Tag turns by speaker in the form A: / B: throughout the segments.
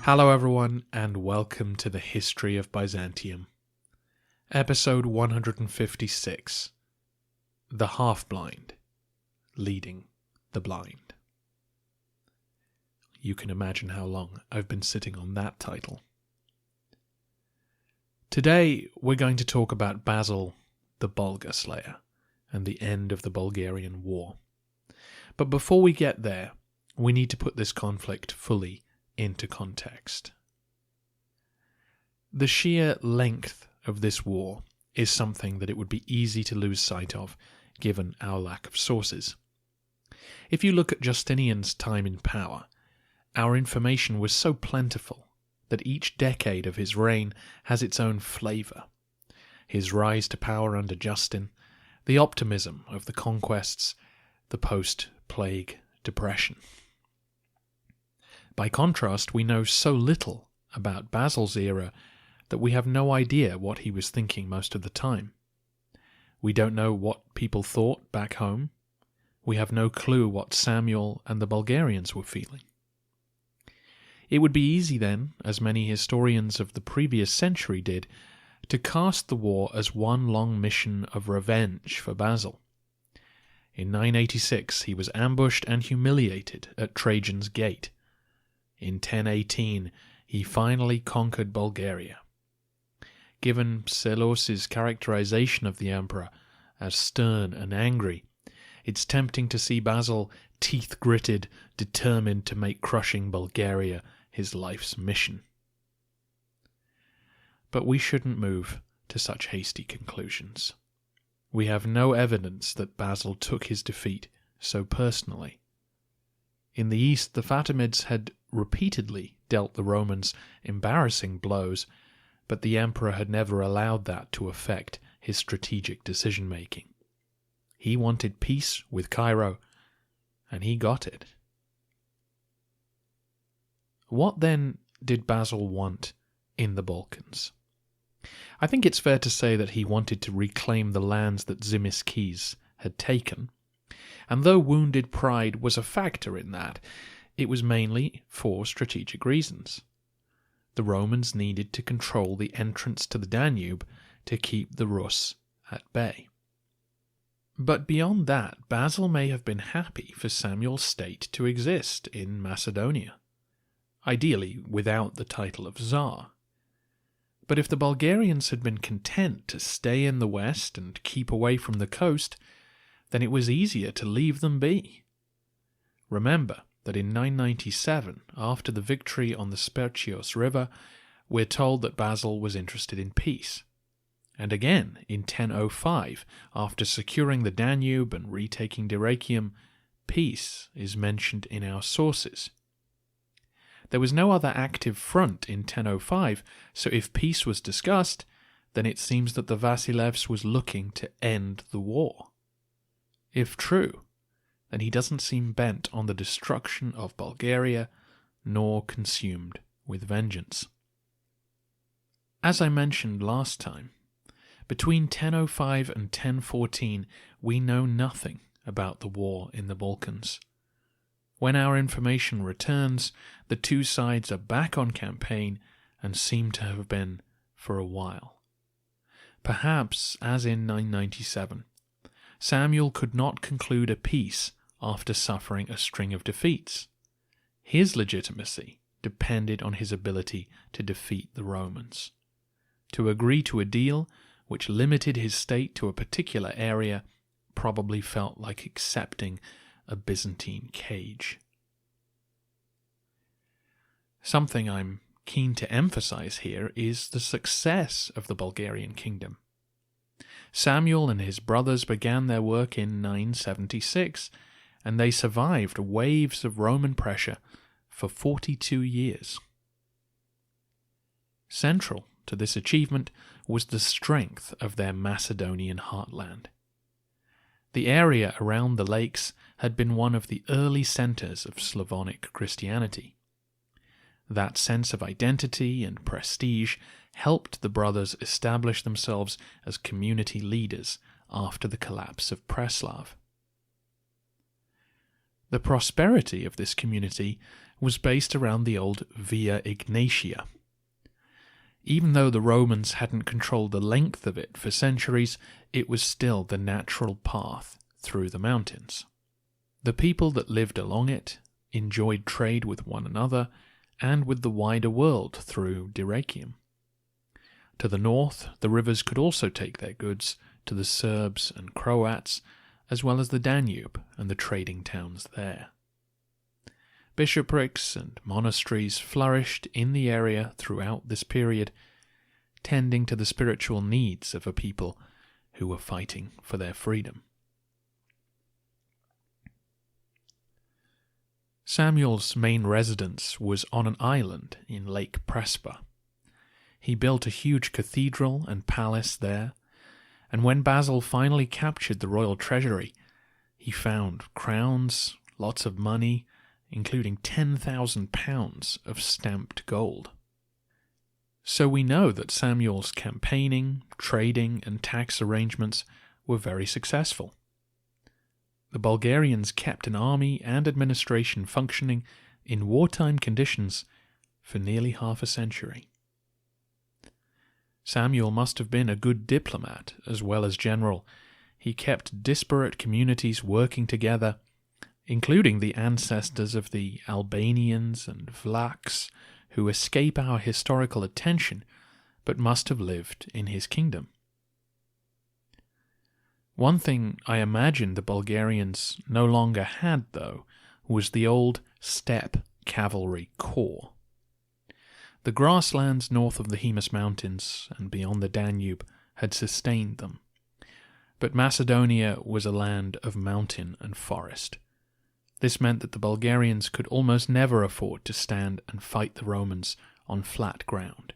A: Hello everyone, and welcome to the History of Byzantium. Episode 156. The Half-Blind, Leading the Blind. You can imagine how long I've been sitting on that title. Today we're going to talk about Basil, the Bulgar Slayer, and the end of the Bulgarian War. But before we get there, we need to put this conflict fully into context. The sheer length of this war is something that it would be easy to lose sight of, given our lack of sources. If you look at Justinian's time in power, our information was so plentiful that each decade of his reign has its own flavour. His rise to power under Justin, the optimism of the conquests, the post-plague depression. By contrast, we know so little about Basil's era that we have no idea what he was thinking most of the time. We don't know what people thought back home. We have no clue what Samuel and the Bulgarians were feeling. It would be easy then, as many historians of the previous century did, to cast the war as one long mission of revenge for Basil. In 986 he was ambushed and humiliated at Trajan's gate. In 1018, he finally conquered Bulgaria. Given Seleucus' characterization of the emperor as stern and angry, it's tempting to see Basil teeth-gritted, determined to make crushing Bulgaria his life's mission. But we shouldn't move to such hasty conclusions. We have no evidence that Basil took his defeat so personally. In the east, the Fatimids had repeatedly dealt the Romans embarrassing blows, but the emperor had never allowed that to affect his strategic decision-making. He wanted peace with Cairo, and he got it. What then did Basil want in the Balkans? I think it's fair to say that he wanted to reclaim the lands that Tzimiskes had taken, and though wounded pride was a factor in that, it was mainly for strategic reasons. The Romans needed to control the entrance to the Danube to keep the Rus at bay. But beyond that, Basil may have been happy for Samuel's state to exist in Macedonia, ideally without the title of Tsar. But if the Bulgarians had been content to stay in the west and keep away from the coast, then it was easier to leave them be. Remember that in 997, after the victory on the Spercheios River, we're told that Basil was interested in peace. And again, in 1005, after securing the Danube and retaking Dyrrhachium, peace is mentioned in our sources. There was no other active front in 1005, so if peace was discussed, then it seems that the Vasilevs was looking to end the war. If true, then he doesn't seem bent on the destruction of Bulgaria, nor consumed with vengeance. As I mentioned last time, between 1005 and 1014 we know nothing about the war in the Balkans. When our information returns, the two sides are back on campaign and seem to have been for a while. Perhaps, as in 997, Samuel could not conclude a peace after suffering a string of defeats. His legitimacy depended on his ability to defeat the Romans. To agree to a deal which limited his state to a particular area probably felt like accepting a Byzantine cage. Something I'm keen to emphasize here is the success of the Bulgarian kingdom. Samuel and his brothers began their work in 976, and they survived waves of Roman pressure for 42 years. Central to this achievement was the strength of their Macedonian heartland. The area around the lakes had been one of the early centers of Slavonic Christianity. That sense of identity and prestige helped the brothers establish themselves as community leaders after the collapse of Preslav. The prosperity of this community was based around the old Via Ignatia. Even though the Romans hadn't controlled the length of it for centuries, it was still the natural path through the mountains. The people that lived along it enjoyed trade with one another and with the wider world through Dyrrhachium. To the north, the rivers could also take their goods to the Serbs and Croats, as well as the Danube and the trading towns there. Bishoprics and monasteries flourished in the area throughout this period, tending to the spiritual needs of a people who were fighting for their freedom. Samuel's main residence was on an island in Lake Prespa. He built a huge cathedral and palace there, and when Basil finally captured the royal treasury, he found crowns, lots of money, including 10,000 pounds of stamped gold. So we know that Samuel's campaigning, trading, and tax arrangements were very successful. The Bulgarians kept an army and administration functioning in wartime conditions for nearly half a century. Samuel must have been a good diplomat as well as general. He kept disparate communities working together, including the ancestors of the Albanians and Vlachs, who escape our historical attention but must have lived in his kingdom. One thing I imagine the Bulgarians no longer had, though, was the old steppe cavalry corps. The grasslands north of the Hemus Mountains and beyond the Danube had sustained them, but Macedonia was a land of mountain and forest. This meant that the Bulgarians could almost never afford to stand and fight the Romans on flat ground.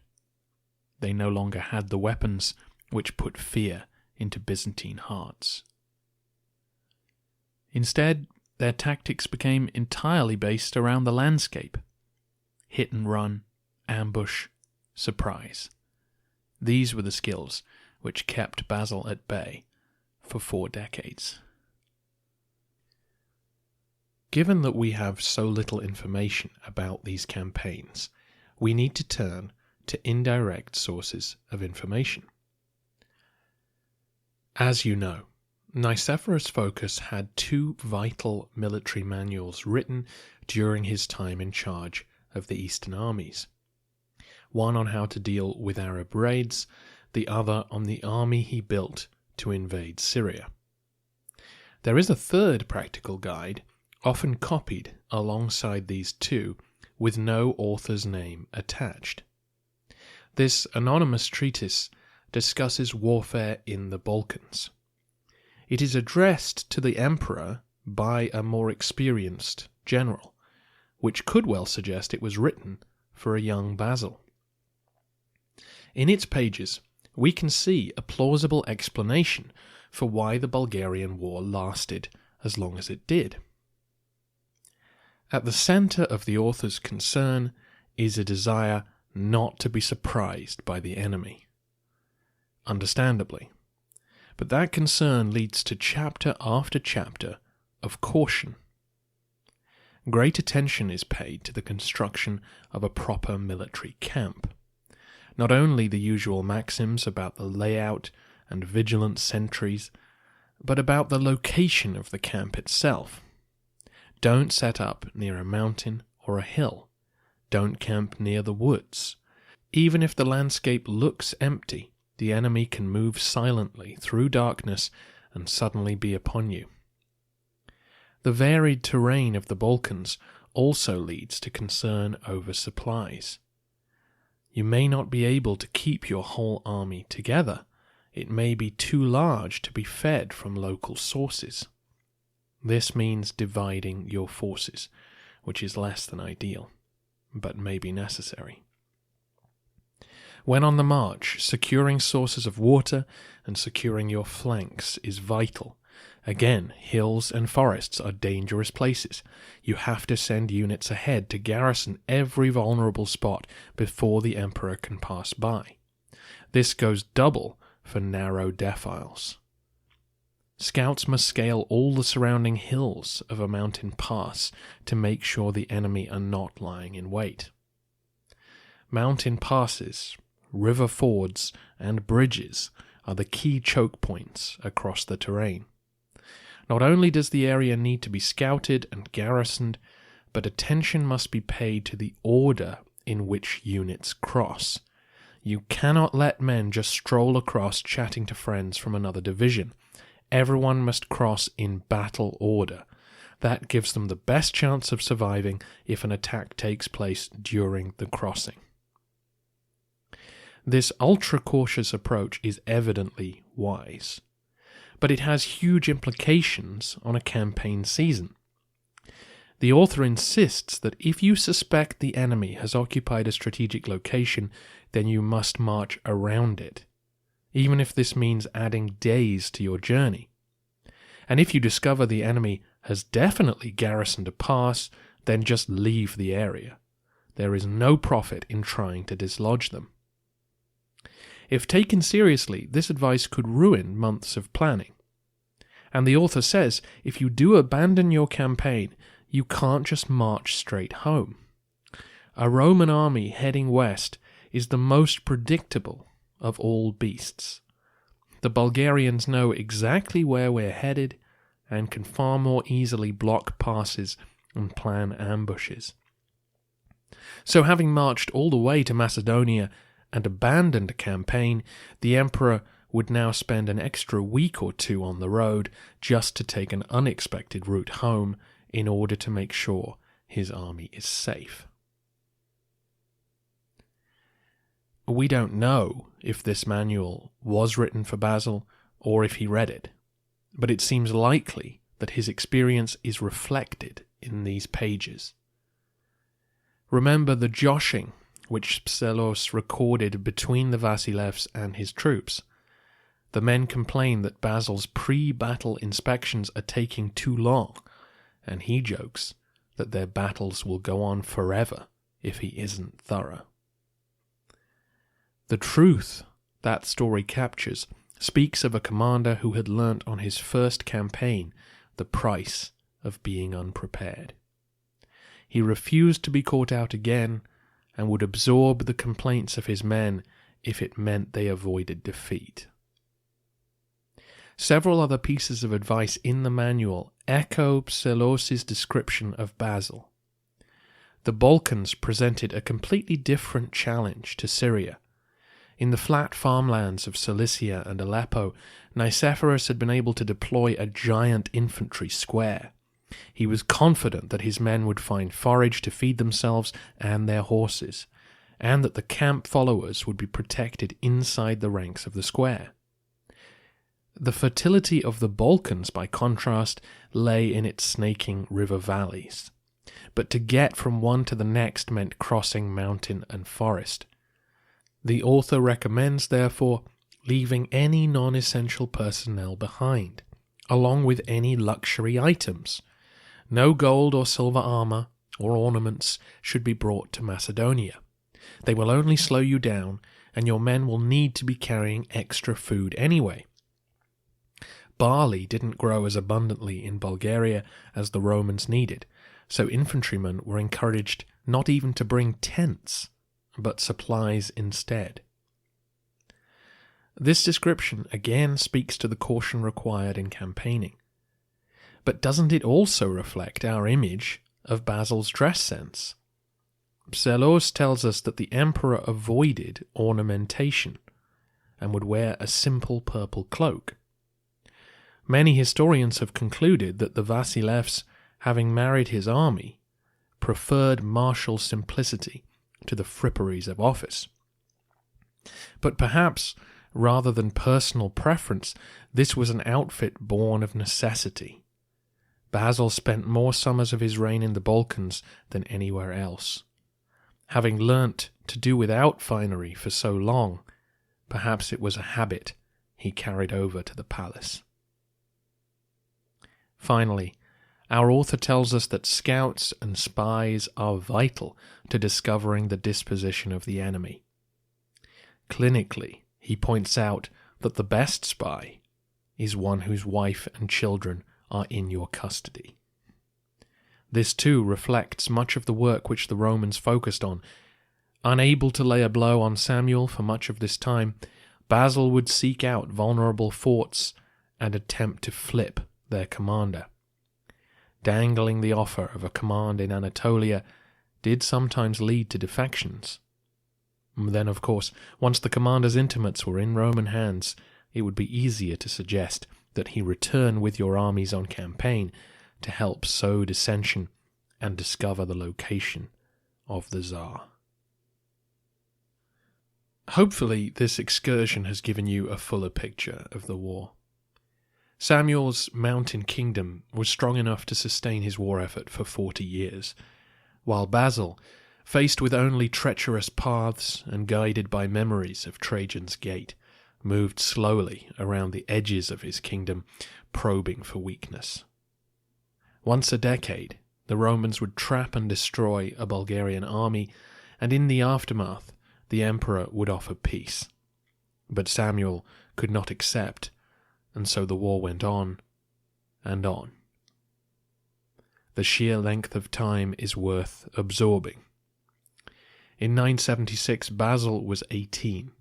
A: They no longer had the weapons which put fear into Byzantine hearts. Instead, their tactics became entirely based around the landscape. Hit and run, ambush, surprise. These were the skills which kept Basil at bay for 4 decades. Given that we have so little information about these campaigns, we need to turn to indirect sources of information. As you know, Nicephorus Phocas had 2 vital military manuals written during his time in charge of the Eastern armies. One on how to deal with Arab raids, the other on the army he built to invade Syria. There is a third practical guide, often copied alongside these 2, with no author's name attached. This anonymous treatise discusses warfare in the Balkans. It is addressed to the emperor by a more experienced general, which could well suggest it was written for a young Basil. In its pages, we can see a plausible explanation for why the Bulgarian War lasted as long as it did. At the centre of the author's concern is a desire not to be surprised by the enemy. Understandably. But that concern leads to chapter after chapter of caution. Great attention is paid to the construction of a proper military camp. Not only the usual maxims about the layout and vigilant sentries, but about the location of the camp itself. Don't set up near a mountain or a hill. Don't camp near the woods. Even if the landscape looks empty, the enemy can move silently through darkness and suddenly be upon you. The varied terrain of the Balkans also leads to concern over supplies. You may not be able to keep your whole army together. It may be too large to be fed from local sources. This means dividing your forces, which is less than ideal, but may be necessary. When on the march, securing sources of water and securing your flanks is vital. Again, hills and forests are dangerous places. You have to send units ahead to garrison every vulnerable spot before the emperor can pass by. This goes double for narrow defiles. scouts must scale all the surrounding hills of a mountain pass to make sure the enemy are not lying in wait. Mountain passes, river fords, and bridges are the key choke points across the terrain. Not only does the area need to be scouted and garrisoned, but attention must be paid to the order in which units cross. You cannot let men just stroll across chatting to friends from another division. Everyone must cross in battle order. That gives them the best chance of surviving if an attack takes place during the crossing. This ultra-cautious approach is evidently wise, but it has huge implications on a campaign season. The author insists that if you suspect the enemy has occupied a strategic location, then you must march around it, even if this means adding days to your journey. And if you discover the enemy has definitely garrisoned a pass, then just leave the area. There is no profit in trying to dislodge them. If taken seriously, this advice could ruin months of planning. And the author says, if you do abandon your campaign, you can't just march straight home. A Roman army heading west is the most predictable of all beasts. The Bulgarians know exactly where we're headed and can far more easily block passes and plan ambushes. So having marched all the way to Macedonia and abandoned a campaign, the emperor would now spend an extra week or two on the road just to take an unexpected route home in order to make sure his army is safe. We don't know if this manual was written for Basil or if he read it, but it seems likely that his experience is reflected in these pages. Remember the joshing which Psellos recorded between the Vasilevs and his troops. The men complain that Basil's pre-battle inspections are taking too long, and he jokes that their battles will go on forever if he isn't thorough. The truth that story captures speaks of a commander who had learnt on his first campaign the price of being unprepared. He refused to be caught out again and would absorb the complaints of his men if it meant they avoided defeat. Several other pieces of advice in the manual echo Psellos' description of Basil. The Balkans presented a completely different challenge to Syria. In the flat farmlands of Cilicia and Aleppo, Nicephorus had been able to deploy a giant infantry square. He was confident that his men would find forage to feed themselves and their horses, and that the camp followers would be protected inside the ranks of the square. The fertility of the Balkans, by contrast, lay in its snaking river valleys. But to get from one to the next meant crossing mountain and forest. The author recommends, therefore, leaving any non-essential personnel behind, along with any luxury items. No gold or silver armor or ornaments should be brought to Macedonia. They will only slow you down, and your men will need to be carrying extra food anyway. Barley didn't grow as abundantly in Bulgaria as the Romans needed, so infantrymen were encouraged not even to bring tents, but supplies instead. This description again speaks to the caution required in campaigning. But doesn't it also reflect our image of Basil's dress sense? Psellos tells us that the emperor avoided ornamentation and would wear a simple purple cloak. Many historians have concluded that the Vasilevs, having married his army, preferred martial simplicity to the fripperies of office. But perhaps, rather than personal preference, this was an outfit born of necessity. Basil spent more summers of his reign in the Balkans than anywhere else. Having learnt to do without finery for so long, perhaps it was a habit he carried over to the palace. Finally, our author tells us that scouts and spies are vital to discovering the disposition of the enemy. Clinically, he points out that the best spy is one whose wife and children are in your custody. This too reflects much of the work which the Romans focused on. Unable to lay a blow on Samuel for much of this time, Basil would seek out vulnerable forts and attempt to flip their commander. Dangling the offer of a command in Anatolia did sometimes lead to defections. Then, of course, once the commander's intimates were in Roman hands, it would be easier to suggest that he return with your armies on campaign to help sow dissension and discover the location of the Tsar. Hopefully, this excursion has given you a fuller picture of the war. Samuel's mountain kingdom was strong enough to sustain his war effort for 40 years, while Basil, faced with only treacherous paths and guided by memories of Trajan's Gate, moved slowly around the edges of his kingdom, probing for weakness. Once a decade, the Romans would trap and destroy a Bulgarian army, and in the aftermath, the emperor would offer peace. But Samuel could not accept, and so the war went on and on. The sheer length of time is worth absorbing. In 976, Basil was 18,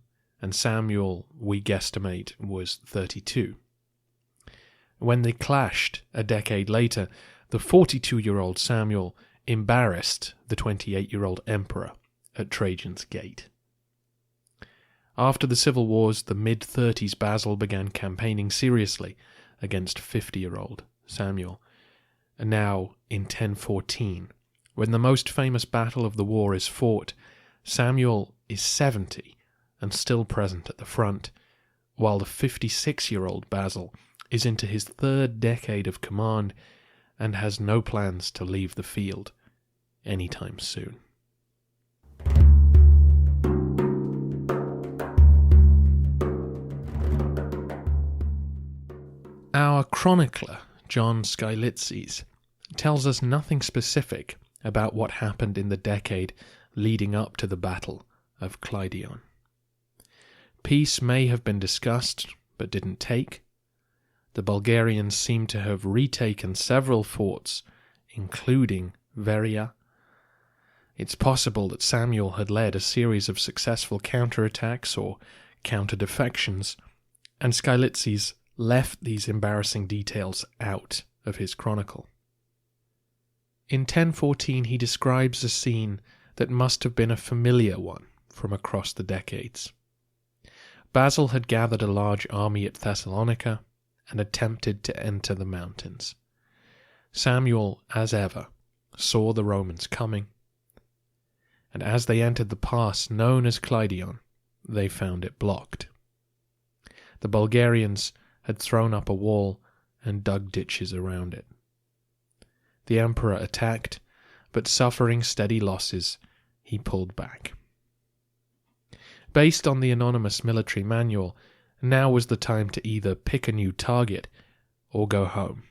A: and Samuel, we guesstimate, was 32. When they clashed a decade later, the 42-year-old Samuel embarrassed the 28-year-old emperor at Trajan's Gate. After the civil wars, the mid-30s Basil began campaigning seriously against 50-year-old Samuel. And now, in 1014, when the most famous battle of the war is fought, Samuel is 70 and still present at the front, while the 56-year-old Basil is into his third decade of command and has no plans to leave the field anytime soon. Our chronicler, John Skylitzes, tells us nothing specific about what happened in the decade leading up to the Battle of Kleidion. Peace may have been discussed, but didn't take. The Bulgarians seem to have retaken several forts, including Veria. It's possible that Samuel had led a series of successful counterattacks or counter-defections, and Skylitzes left these embarrassing details out of his chronicle. In 1014 he describes a scene that must have been a familiar one from across the decades. Basil had gathered a large army at Thessalonica and attempted to enter the mountains. Samuel, as ever, saw the Romans coming, and as they entered the pass known as Kleidion, they found it blocked. The Bulgarians had thrown up a wall and dug ditches around it. The emperor attacked, but suffering steady losses, he pulled back. Based on the anonymous military manual, now was the time to either pick a new target or go home.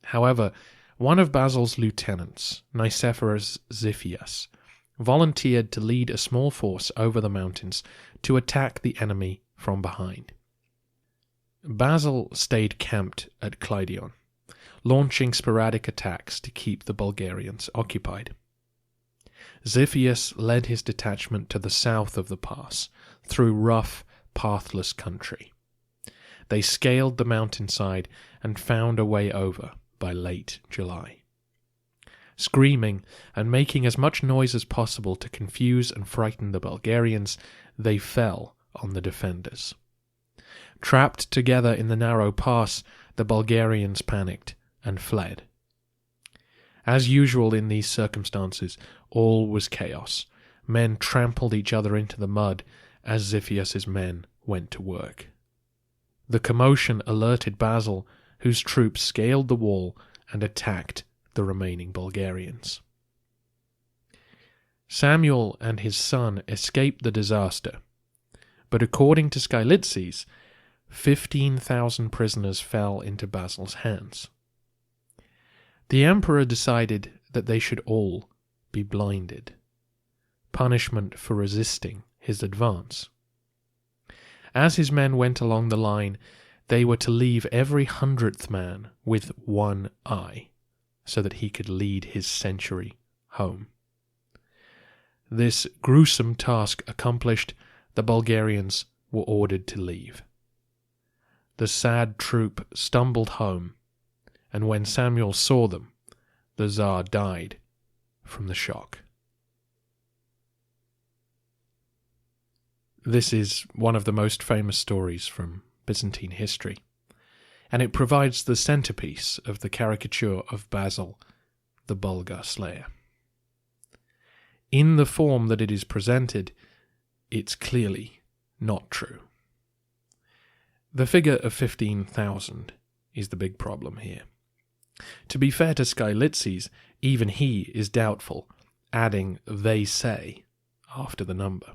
A: However, one of Basil's lieutenants, Nicephorus Xiphias, volunteered to lead a small force over the mountains to attack the enemy from behind. Basil stayed camped at Kleidion, launching sporadic attacks to keep the Bulgarians occupied. Xiphias led his detachment to the south of the pass, through rough, pathless country. They scaled the mountainside and found a way over by late July. Screaming and making as much noise as possible to confuse and frighten the Bulgarians, they fell on the defenders. Trapped together in the narrow pass, the Bulgarians panicked and fled. As usual in these circumstances, all was chaos. Men trampled each other into the mud as Xiphias's men went to work. The commotion alerted Basil, whose troops scaled the wall and attacked the remaining Bulgarians. Samuel and his son escaped the disaster, but according to Skylitzes, 15,000 prisoners fell into Basil's hands. The emperor decided that they should all be blinded, punishment for resisting his advance. As his men went along the line, they were to leave every 100th man with one eye, so that he could lead his century home. This gruesome task accomplished, the Bulgarians were ordered to leave. The sad troop stumbled home, and when Samuel saw them, the Tsar died from the shock. This is one of the most famous stories from Byzantine history, and it provides the centerpiece of the caricature of Basil, the Bulgar Slayer. In the form that it is presented, it's clearly not true. The figure of 15,000 is the big problem here. To be fair to Skylitzes, even he is doubtful, adding "they say" after the number.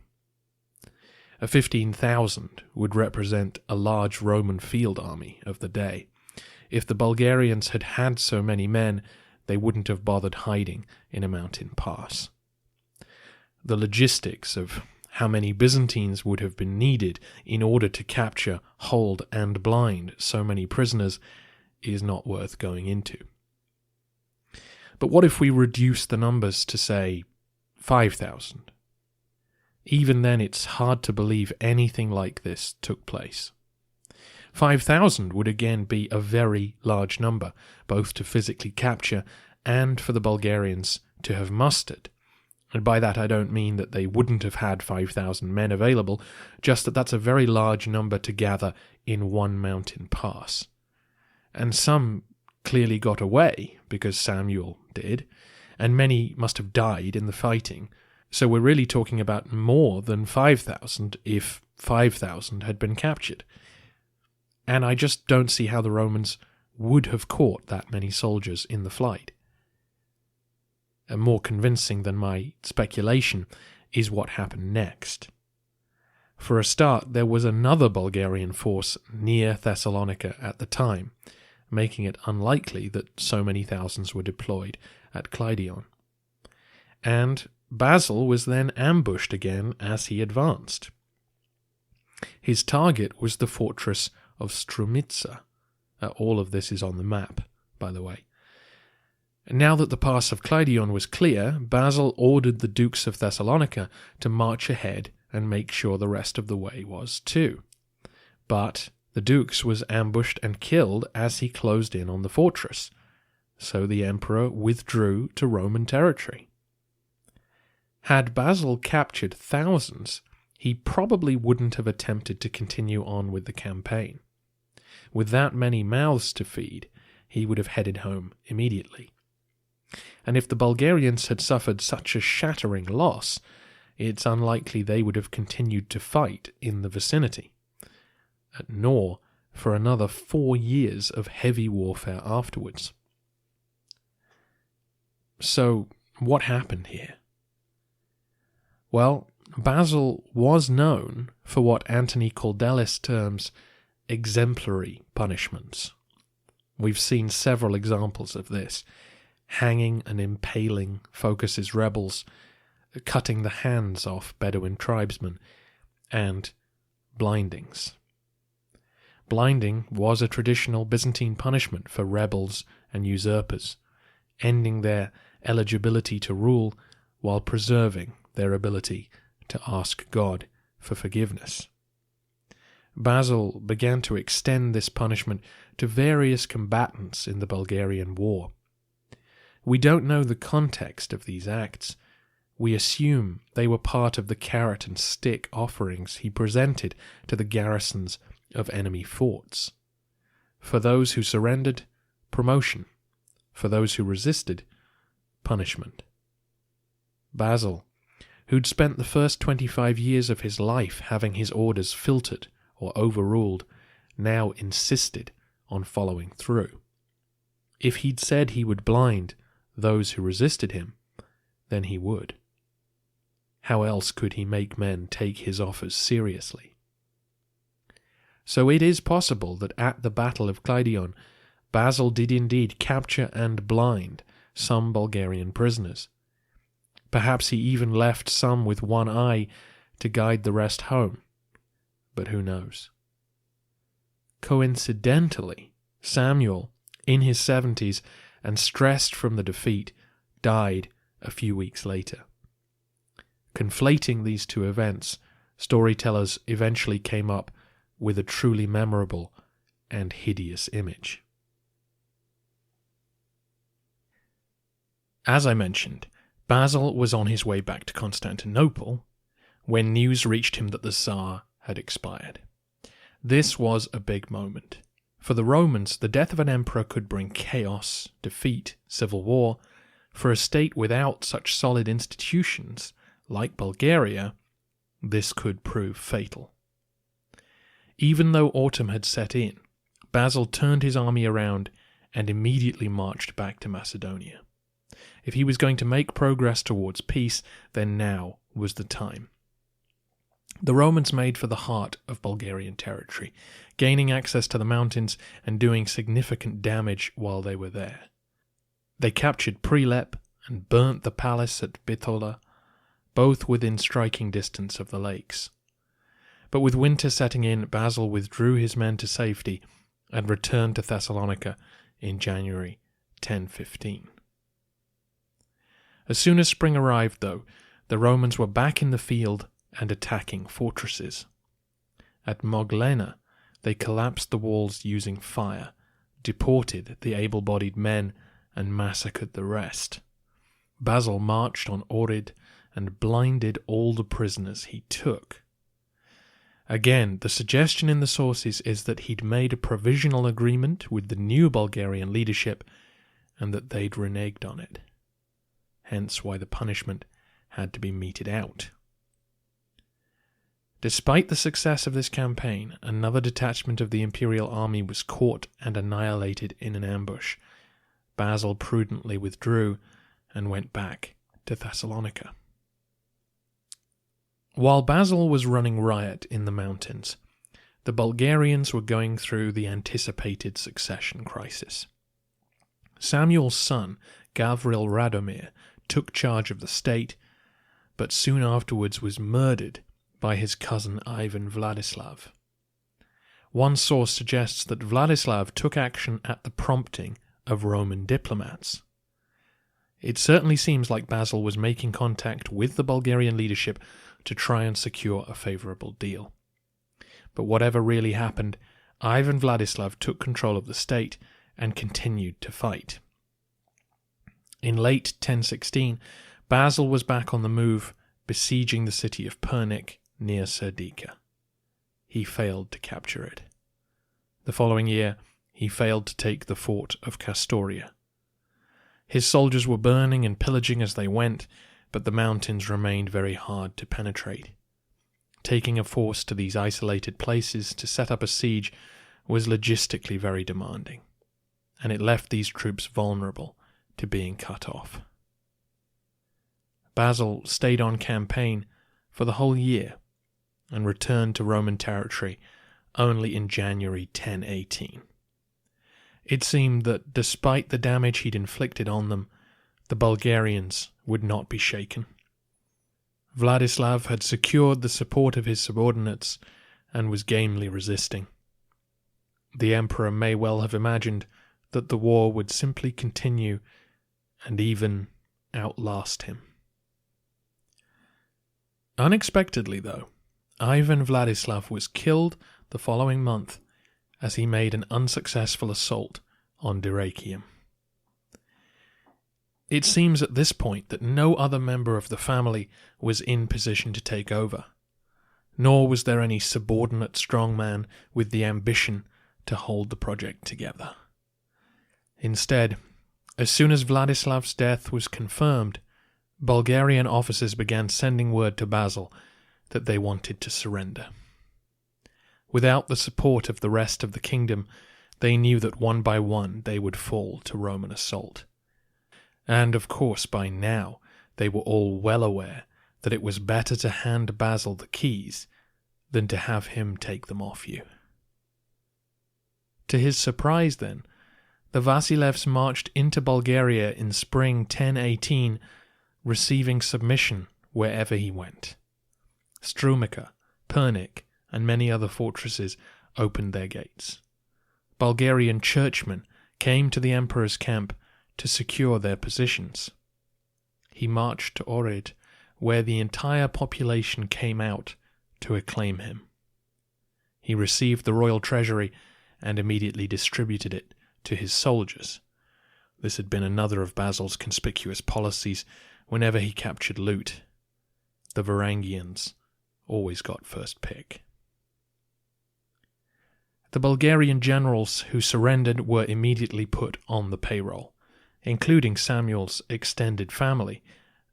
A: A 15,000 would represent a large Roman field army of the day. If the Bulgarians had had so many men, they wouldn't have bothered hiding in a mountain pass. The logistics of how many Byzantines would have been needed in order to capture, hold, and blind so many prisoners is not worth going into. But what if we reduce the numbers to, say, 5,000? Even then, it's hard to believe anything like this took place. 5,000 would again be a very large number, both to physically capture and for the Bulgarians to have mustered. And by that I don't mean that they wouldn't have had 5,000 men available, just that that's a very large number to gather in one mountain pass. And some clearly got away, because Samuel did, and many must have died in the fighting. So we're really talking about more than 5,000 if 5,000 had been captured. And I just don't see how the Romans would have caught that many soldiers in the flight. And more convincing than my speculation is what happened next. For a start, there was another Bulgarian force near Thessalonica at the time, making it unlikely that so many thousands were deployed at Kleidion. And Basil was then ambushed again as he advanced. His target was the fortress of Strumitsa. All of this is on the map, by the way. Now that the pass of Kleidion was clear, Basil ordered the Dukes of Thessalonica to march ahead and make sure the rest of the way was too. But the Dukes was ambushed and killed as he closed in on the fortress, so the emperor withdrew to Roman territory. Had Basil captured thousands, he probably wouldn't have attempted to continue on with the campaign. With that many mouths to feed, he would have headed home immediately. And if the Bulgarians had suffered such a shattering loss, it's unlikely they would have continued to fight in the vicinity, nor for another 4 years of heavy warfare afterwards. So, what happened here? Well, Basil was known for what Anthony Caldelis terms exemplary punishments. We've seen several examples of this. Hanging and impaling focuses rebels, cutting the hands off Bedouin tribesmen, and blindings. Blinding was a traditional Byzantine punishment for rebels and usurpers, ending their eligibility to rule while preserving their ability to ask God for forgiveness. Basil began to extend this punishment to various combatants in the Bulgarian War. We don't know the context of these acts. We assume they were part of the carrot and stick offerings he presented to the garrisons of enemy forts. For those who surrendered, promotion. For those who resisted, punishment. Basil, who'd spent the first 25 years of his life having his orders filtered or overruled, now insisted on following through. If he'd said he would blind those who resisted him, then he would. How else could he make men take his offers seriously? So it is possible that at the Battle of Kleidion, Basil did indeed capture and blind some Bulgarian prisoners. Perhaps he even left some with one eye to guide the rest home. But who knows? Coincidentally, Samuel, in his 70s and stressed from the defeat, died a few weeks later. Conflating these two events, storytellers eventually came up with a truly memorable and hideous image. As I mentioned, Basil was on his way back to Constantinople when news reached him that the Tsar had expired. This was a big moment. For the Romans, the death of an emperor could bring chaos, defeat, civil war. For a state without such solid institutions, like Bulgaria, this could prove fatal. Even though autumn had set in, Basil turned his army around and immediately marched back to Macedonia. If he was going to make progress towards peace, then now was the time. The Romans made for the heart of Bulgarian territory, gaining access to the mountains and doing significant damage while they were there. They captured Prilep and burnt the palace at Bitola, both within striking distance of the lakes. But with winter setting in, Basil withdrew his men to safety and returned to Thessalonica in January 1015. As soon as spring arrived, though, the Romans were back in the field and attacking fortresses. At Moglena, they collapsed the walls using fire, deported the able-bodied men, and massacred the rest. Basil marched on Ohrid and blinded all the prisoners he took. Again, the suggestion in the sources is that he'd made a provisional agreement with the new Bulgarian leadership and that they'd reneged on it. Hence why the punishment had to be meted out. Despite the success of this campaign, another detachment of the imperial army was caught and annihilated in an ambush. Basil prudently withdrew and went back to Thessalonica. While Basil was running riot in the mountains, the Bulgarians were going through the anticipated succession crisis. Samuel's son, Gavril Radomir, took charge of the state, but soon afterwards was murdered by his cousin Ivan Vladislav. One source suggests that Vladislav took action at the prompting of Roman diplomats. It certainly seems like Basil was making contact with the Bulgarian leadership to try and secure a favourable deal. But whatever really happened, Ivan Vladislav took control of the state and continued to fight. In late 1016, Basil was back on the move, besieging the city of Pernik near Serdica. He failed to capture it. The following year, he failed to take the fort of Castoria. His soldiers were burning and pillaging as they went, but the mountains remained very hard to penetrate. Taking a force to these isolated places to set up a siege was logistically very demanding, and it left these troops vulnerable to being cut off. Basil stayed on campaign for the whole year and returned to Roman territory only in January 1018. It seemed that despite the damage he'd inflicted on them, the Bulgarians would not be shaken. Vladislav had secured the support of his subordinates and was gamely resisting. The emperor may well have imagined that the war would simply continue and even outlast him. Unexpectedly, though, Ivan Vladislav was killed the following month as he made an unsuccessful assault on Dyrrhachium. It seems at this point that no other member of the family was in position to take over, nor was there any subordinate strongman with the ambition to hold the project together. Instead, as soon as Vladislav's death was confirmed, Bulgarian officers began sending word to Basil that they wanted to surrender. Without the support of the rest of the kingdom, they knew that one by one they would fall to Roman assault. And of course by now they were all well aware that it was better to hand Basil the keys than to have him take them off you. To his surprise then, the Vasilevs marched into Bulgaria in spring 1018, receiving submission wherever he went. Strumica, Pernik, and many other fortresses opened their gates. Bulgarian churchmen came to the emperor's camp to secure their positions. He marched to Ohrid, where the entire population came out to acclaim him. He received the royal treasury and immediately distributed it to his soldiers. This had been another of Basil's conspicuous policies whenever he captured loot. The Varangians always got first pick. The Bulgarian generals who surrendered were immediately put on the payroll, including Samuel's extended family,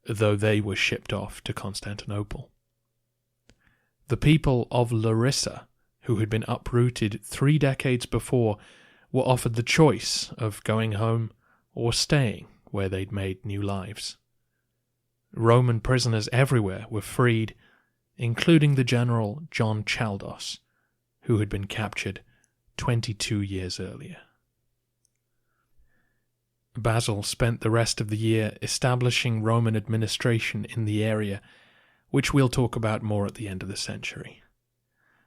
A: though they were shipped off to Constantinople. The people of Larissa, who had been uprooted 3 decades before, were offered the choice of going home or staying where they'd made new lives. Roman prisoners everywhere were freed, including the general John Chaldos, who had been captured 22 years earlier. Basil spent the rest of the year establishing Roman administration in the area, which we'll talk about more at the end of the century.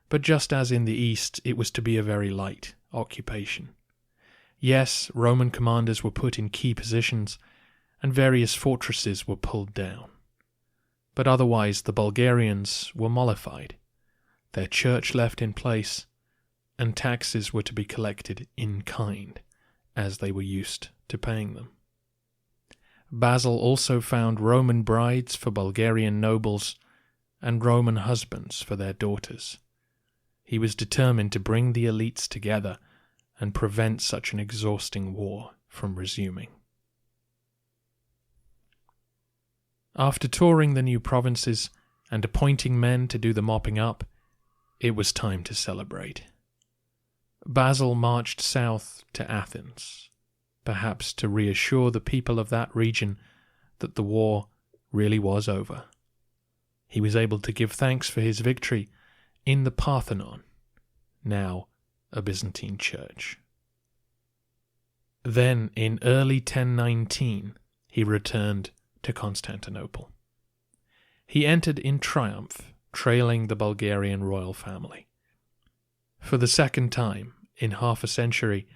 A: But just as in the east, it was to be a very light occupation. Yes, Roman commanders were put in key positions, and various fortresses were pulled down. But otherwise the Bulgarians were mollified, their church left in place, and taxes were to be collected in kind, as they were used to paying them. Basil also found Roman brides for Bulgarian nobles and Roman husbands for their daughters. He was determined to bring the elites together and prevent such an exhausting war from resuming. After touring the new provinces and appointing men to do the mopping up, it was time to celebrate. Basil marched south to Athens, perhaps to reassure the people of that region that the war really was over. He was able to give thanks for his victory in the Parthenon, now a Byzantine church. Then, in early 1019, he returned to Constantinople. He entered in triumph, trailing the Bulgarian royal family. For the second time in half a century,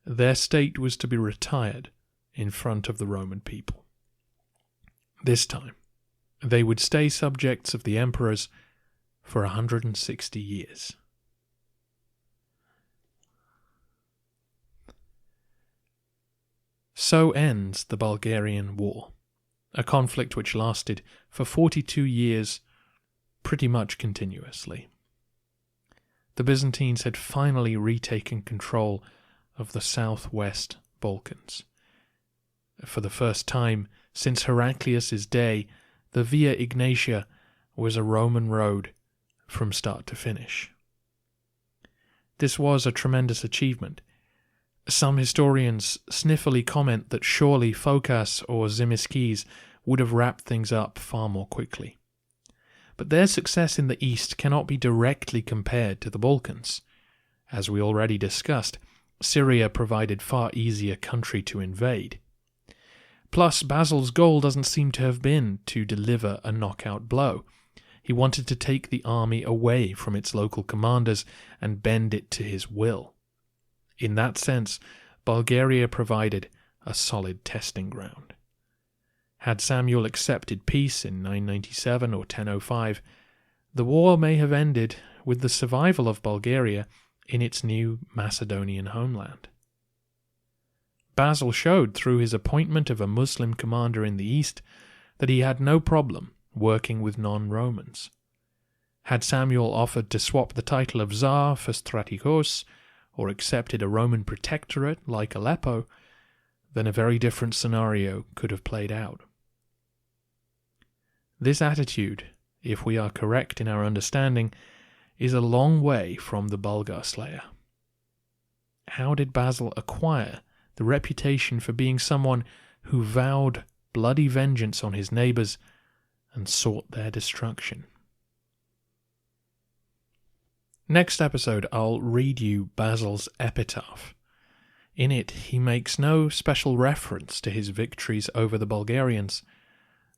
A: their state was to be retired in front of the Roman people. This time, they would stay subjects of the emperors for 160 years. So ends the Bulgarian War, a conflict which lasted for 42 years pretty much continuously. The Byzantines had finally retaken control of the southwest Balkans. For the first time since Heraclius's day, the Via Egnatia was a Roman road from start to finish. This was a tremendous achievement. Some historians sniffily comment that surely Phokas or Tzimiskes would have wrapped things up far more quickly. But their success in the east cannot be directly compared to the Balkans. As we already discussed, Syria provided far easier country to invade. Plus, Basil's goal doesn't seem to have been to deliver a knockout blow. He wanted to take the army away from its local commanders and bend it to his will. In that sense, Bulgaria provided a solid testing ground. Had Samuel accepted peace in 997 or 1005, the war may have ended with the survival of Bulgaria in its new Macedonian homeland. Basil showed through his appointment of a Muslim commander in the east that he had no problem working with non-Romans. Had Samuel offered to swap the title of Tsar for Strategos, or accepted a Roman protectorate like Aleppo, then a very different scenario could have played out. This attitude, if we are correct in our understanding, is a long way from the Bulgar Slayer. How did Basil acquire the reputation for being someone who vowed bloody vengeance on his neighbours and sought their destruction? Next episode, I'll read you Basil's epitaph. In it, he makes no special reference to his victories over the Bulgarians,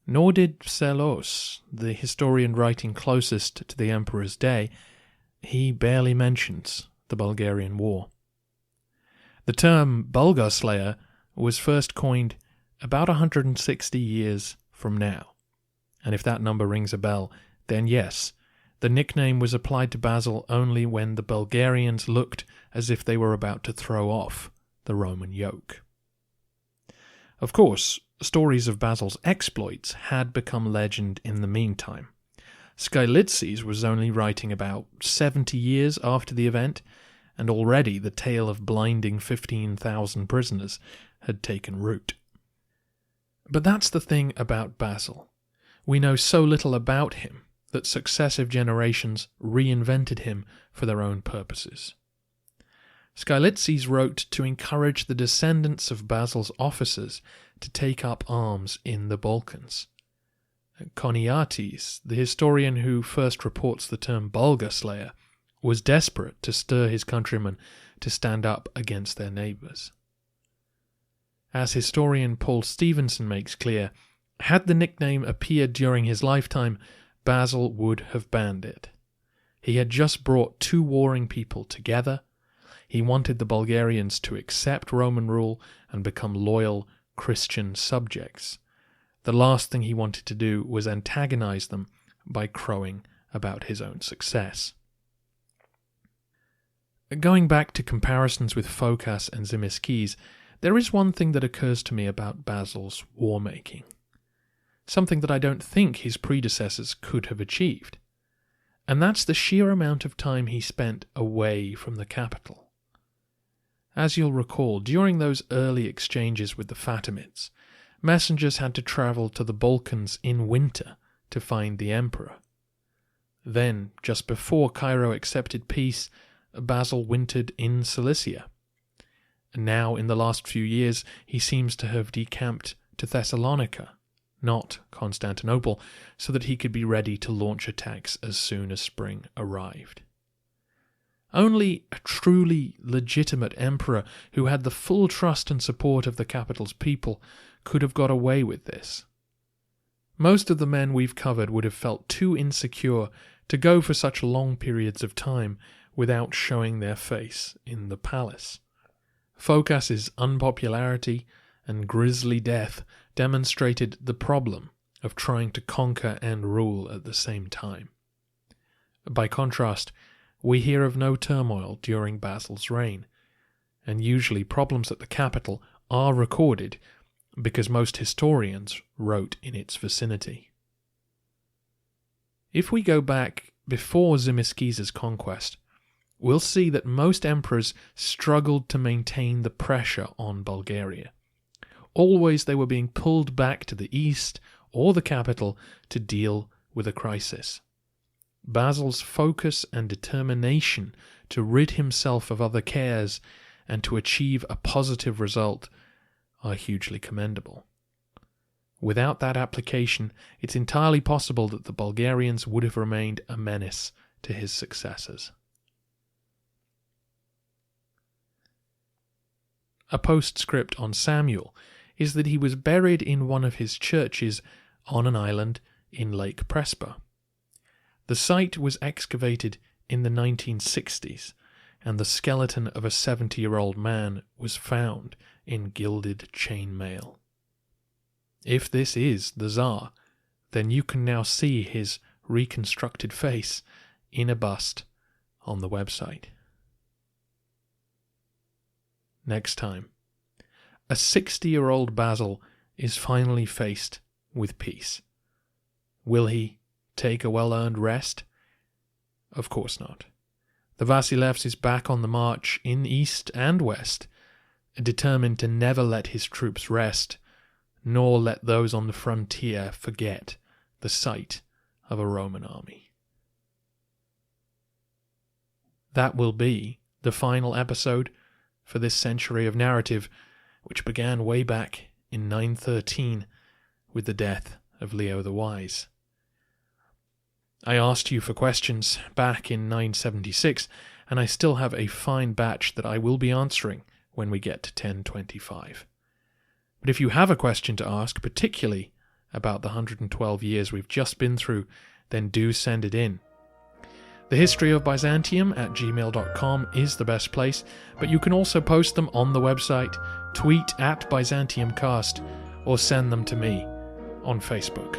A: nor did Psellos, the historian writing closest to the emperor's day. He barely mentions the Bulgarian War. The term Bulgar Slayer was first coined about 160 years from now. And if that number rings a bell, then yes, the nickname was applied to Basil only when the Bulgarians looked as if they were about to throw off the Roman yoke. Of course, stories of Basil's exploits had become legend in the meantime. Skylitzes was only writing about 70 years after the event, and already the tale of blinding 15,000 prisoners had taken root. But that's the thing about Basil. We know so little about him that successive generations reinvented him for their own purposes. Skylitzes wrote to encourage the descendants of Basil's officers to take up arms in the Balkans. Choniates, the historian who first reports the term Bulgar Slayer, was desperate to stir his countrymen to stand up against their neighbours. As historian Paul Stevenson makes clear, had the nickname appeared during his lifetime, Basil would have banned it. He had just brought two warring people together. He wanted the Bulgarians to accept Roman rule and become loyal Christian subjects. The last thing he wanted to do was antagonize them by crowing about his own success. Going back to comparisons with Phocas and Tzimiskes, there is one thing that occurs to me about Basil's war-making. Something that I don't think his predecessors could have achieved. And that's the sheer amount of time he spent away from the capital. As you'll recall, during those early exchanges with the Fatimids, messengers had to travel to the Balkans in winter to find the emperor. Then, just before Cairo accepted peace, Basil wintered in Cilicia. And now, in the last few years, he seems to have decamped to Thessalonica, not Constantinople, so that he could be ready to launch attacks as soon as spring arrived. Only a truly legitimate emperor who had the full trust and support of the capital's people could have got away with this. Most of the men we've covered would have felt too insecure to go for such long periods of time without showing their face in the palace. Phocas's unpopularity and grisly death demonstrated the problem of trying to conquer and rule at the same time. By contrast, we hear of no turmoil during Basil's reign, and usually problems at the capital are recorded because most historians wrote in its vicinity. If we go back before Tzimiskes' conquest, we'll see that most emperors struggled to maintain the pressure on Bulgaria. Always they were being pulled back to the east or the capital to deal with a crisis. Basil's focus and determination to rid himself of other cares and to achieve a positive result are hugely commendable. Without that application, it's entirely possible that the Bulgarians would have remained a menace to his successors. A postscript on Samuel is that he was buried in one of his churches on an island in Lake Prespa. The site was excavated in the 1960s, and the skeleton of a 70-year-old man was found in gilded chainmail. If this is the Tsar, then you can now see his reconstructed face in a bust on the website. Next time, a 60-year-old Basil is finally faced with peace. Will he take a well-earned rest? Of course not. The Vasilevs is back on the march in east and west, determined to never let his troops rest, nor let those on the frontier forget the sight of a Roman army. That will be the final episode for this century of narrative, which began way back in 913 with the death of Leo the Wise. I asked you for questions back in 976, and I still have a fine batch that I will be answering when we get to 1025. But if you have a question to ask, particularly about the 112 years we've just been through, then do send it in. thehistoryofbyzantium@gmail.com is the best place, but you can also post them on the website, tweet at ByzantiumCast, or send them to me on Facebook.